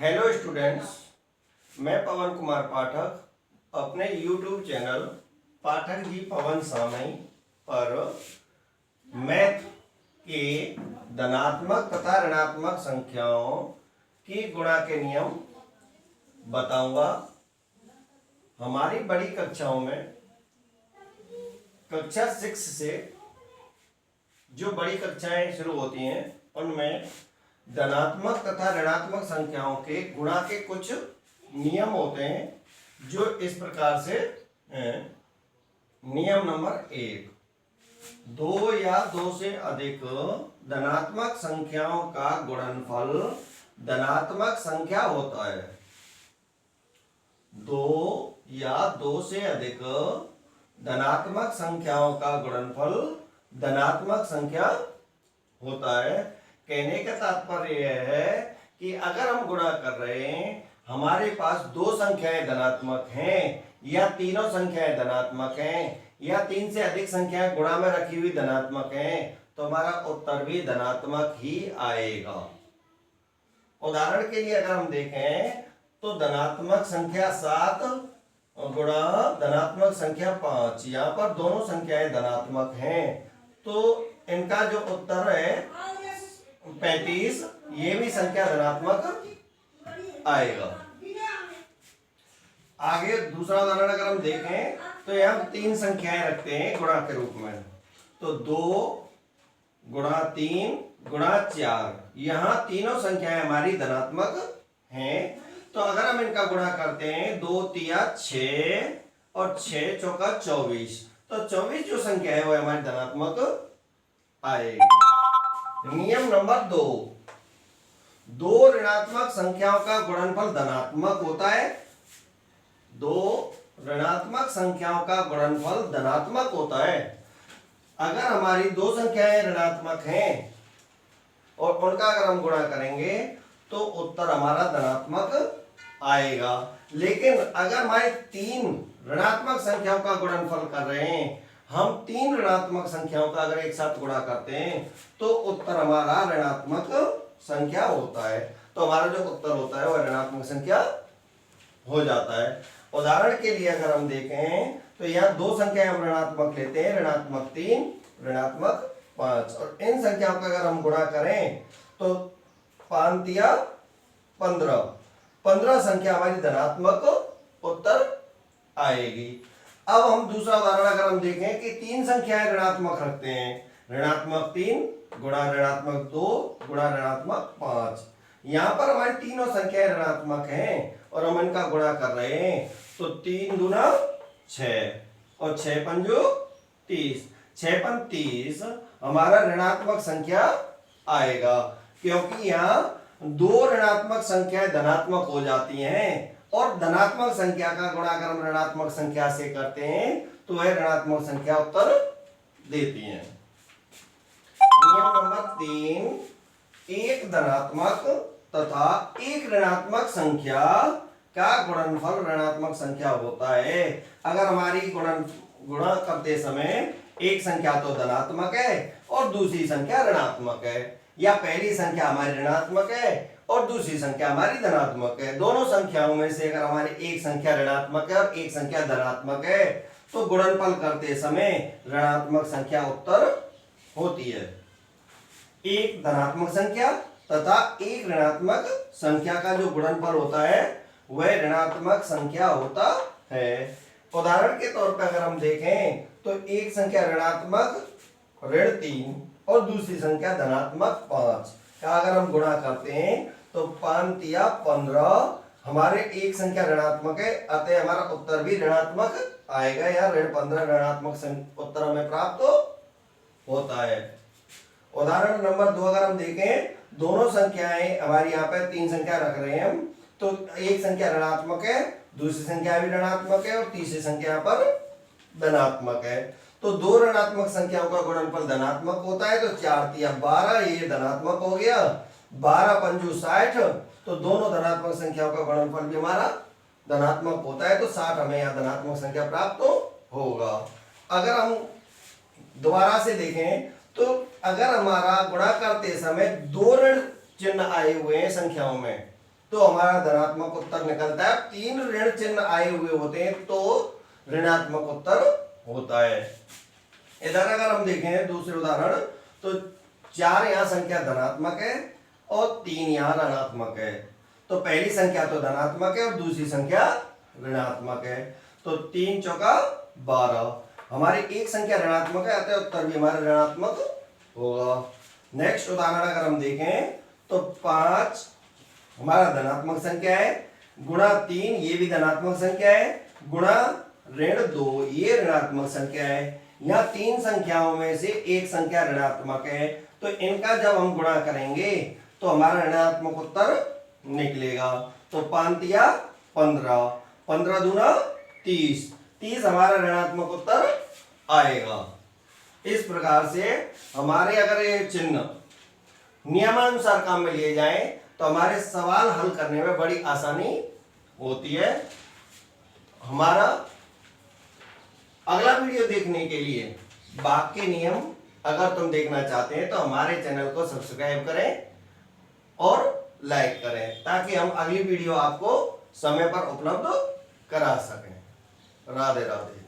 Hello students, मैं पवन कुमार पाठक अपने YouTube channel Pathak ji पवन सामई पर मैथ के धनात्मक तथा ऋणात्मक संख्याओं की गुणा के नियम बताऊंगा। हमारी बड़ी कक्षाओं में कक्षा 6 से जो बड़ी कक्षाएं शुरू होती हैं उनमें धनात्मक तथा ऋणात्मक संख्याओं के गुणा के कुछ नियम होते हैं जो इस प्रकार से हैं। नियम नंबर 1, 2 या 2 से अधिक धनात्मक संख्याओं का गुणनफल धनात्मक संख्या होता है। 2 या 2 से अधिक धनात्मक संख्याओं का गुणनफल धनात्मक संख्या होता है। कहने का तात्पर्य यह है कि अगर हम गुणा कर रहे हैं, हमारे पास 2 संख्याएं धनात्मक हैं या तीनों संख्याएं धनात्मक हैं या 3 से अधिक संख्याएं गुणा में रखी हुई धनात्मक हैं, तो हमारा उत्तर भी धनात्मक ही आएगा। उदाहरण के लिए अगर हम देखें तो धनात्मक संख्या 7 गुणा धनात्मक संख्या 5, यहाँ पर दोनों संख्याएं धनात्मक हैं, तो इनका जो उत्तर है 35, ये भी संख्या धनात्मक आएगा। आगे दूसरा उदाहरण अगर हम देखें तो यहाँ 3 संख्याएं रखते हैं गुणा के रूप में, तो 2 गुणा 3 गुणा 4, यहाँ तीनों संख्याएं हमारी धनात्मक हैं। तो अगर हम इनका गुणा करते हैं 2 तिया 6 और 6 चौका 24, तो 24 जो संख्या है वो हमारी धनात्मक आएगी। नियम नंबर 2 ऋणात्मक संख्याओं का गुणनफल धनात्मक होता है। 2 ऋणात्मक संख्याओं का गुणनफल धनात्मक होता है। अगर हमारी 2 संख्याएं ऋणात्मक हैं और उनका अगर हम गुणा करेंगे तो उत्तर हमारा धनात्मक आएगा। लेकिन अगर हमारे 3 ऋणात्मक संख्याओं का गुणनफल कर रहे हैं, हम 3 ऋणात्मक संख्याओं का अगर एक साथ गुणा करते हैं तो उत्तर हमारा ऋणात्मक संख्या होता है। तो हमारा जो उत्तर होता है वह ऋणात्मक संख्या हो जाता है। उदाहरण के लिए अगर हम देखें तो यहाँ 2 संख्याएं हम ऋणात्मक लेते हैं, ऋणात्मक 3 ऋणात्मक 5, और इन संख्याओं का अगर हम गुणा करें तो 5 तिया 15 संख्या हमारी धनात्मक उत्तर आएगी। अब हम दूसरा उदाहरण अगर हम देखें कि 3 संख्याएं ऋणात्मक रखते हैं, ऋणात्मक 3 गुणा ऋणात्मक 2 गुणा ऋणात्मक 5, यहाँ पर हमारी तीनों संख्याएं ऋणात्मक हैं और हम इनका गुणा कर रहे हैं, तो 3 दूना 6 और 6 पंजो 30, 6 पंज 30 हमारा ऋणात्मक संख्या आएगा, क्योंकि यहाँ 2 ऋणात्मक संख्याएं धनात्मक हो जाती हैं और धनात्मक संख्या का गुणा अगर हम ऋणात्मक संख्या से करते हैं तो वह ऋणात्मक संख्या उत्तर देती है। नियम नंबर 3, एक धनात्मक तथा एक ऋणात्मक संख्या का गुणनफल ऋणात्मक संख्या होता है। अगर हमारी गुणा करते समय एक संख्या तो धनात्मक है और दूसरी संख्या ऋणात्मक है, या पहली संख्या हमारी ऋणात्मक है और दूसरी संख्या हमारी धनात्मक है, दोनों संख्याओं में से अगर हमारी एक संख्या ऋणात्मक है और एक संख्या धनात्मक है तो गुणनफल करते समय ऋणात्मक संख्या उत्तर होती है। एक धनात्मक संख्या तथा एक ऋणात्मक संख्या का जो गुणनफल होता है वह ऋणात्मक संख्या होता है। उदाहरण के तौर पर अगर हम देखें तो एक संख्या ऋणात्मक ऋण 3 और दूसरी संख्या धनात्मक 5 का अगर हम गुणा करते हैं तो 5 तिया 15 हमारे एक संख्या ऋणात्मक है, अतः हमारा उत्तर भी ऋणात्मक आएगा, या ऋण 15 ऋणात्मक उत्तर हमें प्राप्त होता है। उदाहरण नंबर 2 अगर हम देखें, दोनों संख्याएं हमारी यहाँ पर 3 संख्या रख रहे हैं हम, तो एक संख्या ऋणात्मक है, दूसरी संख्या भी ऋणात्मक है और तीसरी संख्या यहाँ पर धनात्मक है, तो 2 ऋणात्मक संख्याओं का गुणनफल धनात्मक होता है, तो 4 तिया 12 ये धनात्मक हो गया, 12 पंजू 60, तो दोनों धनात्मक संख्याओं का गुणनफल भी हमारा धनात्मक होता है, तो 60 हमें यहाँ धनात्मक संख्या प्राप्त होगा। अगर हम दोबारा से देखें तो अगर हमारा गुणा करते समय 2 ऋण चिन्ह आए हुए हैं संख्याओं में, तो हमारा धनात्मक उत्तर निकलता है। 3 ऋण चिन्ह आए हुए होते हैं तो ऋणात्मक उत्तर होता है। इधर अगर हम देखें दूसरे उदाहरण तो 4 यहाँ संख्या धनात्मक है और 3 यहाँ ऋणात्मक है। तो पहली संख्या तो धनात्मक है और दूसरी संख्या ऋणात्मक है। तो 3 चौका 12, हमारी एक संख्या ऋणात्मक है अतः उत्तर भी हमारा ऋणात्मक होगा। नेक्स्ट उदाहरण अगर हम देखें तो 5 हमारा धनात्मक संख्या है, गुणा 3 ये भी धनात्मक संख्या है, गुणा ऋण 2 ये ऋणात्मक संख्या है। यहाँ 3 संख्याओं में से एक संख्या ऋणात्मक है, तो इनका जब हम गुणा करेंगे तो हमारा ऋणात्मक उत्तर निकलेगा। तो 5 तिया 15, 15 दूना 30, 30 हमारा ऋणात्मक उत्तर आएगा। इस प्रकार से हमारे अगर ये चिन्ह नियमानुसार काम में लिए जाएं तो हमारे सवाल हल करने में बड़ी आसानी होती है। हमारा अगला वीडियो देखने के लिए भाग के नियम अगर तुम देखना चाहते हैं तो हमारे चैनल को सब्सक्राइब करें और लाइक करें ताकि हम अगली वीडियो आपको समय पर उपलब्ध करा सकें। राधे राधे।